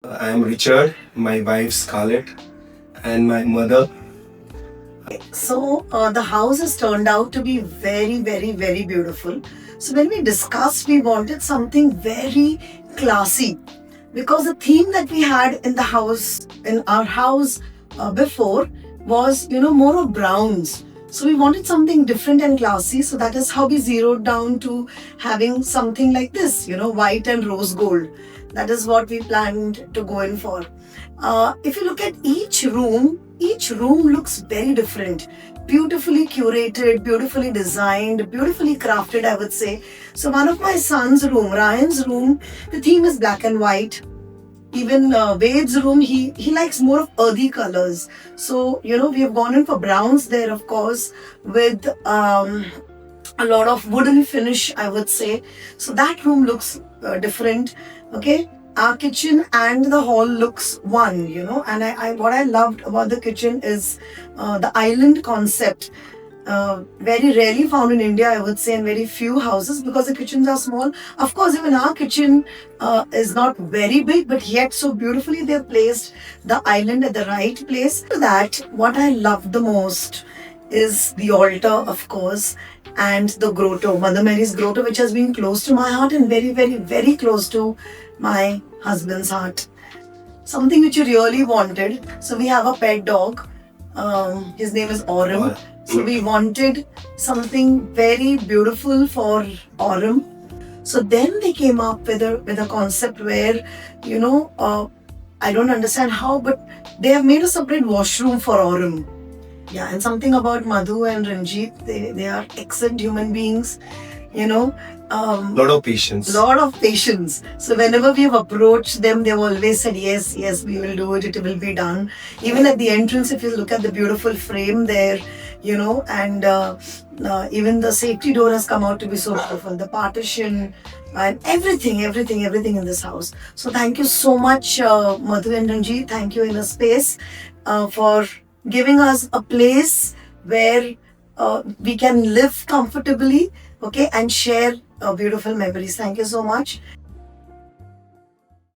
I am Richard, my wife Scarlett, and my mother. So the house has turned out to be very, very, very beautiful. So when we discussed, we wanted something very classy because the theme that we had in our house before was, more of browns. So we wanted something different and classy. So that is how we zeroed down to having something like this, white and rose gold. That is what we planned to go in for. If you look at each room looks very different. Beautifully curated, beautifully designed, beautifully crafted, I would say. So, one of my son's room, Ryan's room, the theme is black and white. Even Wade's room, he likes more of earthy colors. So, we have gone in for browns there, of course, with a lot of wooden finish, I would say. So that room looks different. Okay, our kitchen and the hall looks one, and I what I loved about the kitchen is the island concept. Very rarely found in India, I would say, in very few houses because the kitchens are small. Of course, even our kitchen is not very big, but yet so beautifully they've placed the island at the right place. To that, what I love the most is the altar, of course, and the grotto, Mother Mary's grotto, which has been close to my heart and very, very, very close to my husband's heart. Something which you really wanted. So we have a pet dog. His name is Aurum. So we wanted something very beautiful for Aurum. So then they came up with a concept where, I don't understand how, but they have made a separate washroom for Aurum. Yeah, and something about Madhu and Ranjit, they are excellent human beings, you know. Lot of patience. Lot of patience. So whenever we have approached them, they've always said, yes, yes, we will do it, it will be done. Even at the entrance, if you look at the beautiful frame there, and even the safety door has come out to be so beautiful. The partition and everything in this house. So thank you so much, Madhu and Ranjit. Thank you, Inner Space, for giving us a place where we can live comfortably, okay, and share beautiful memories. Thank you so much.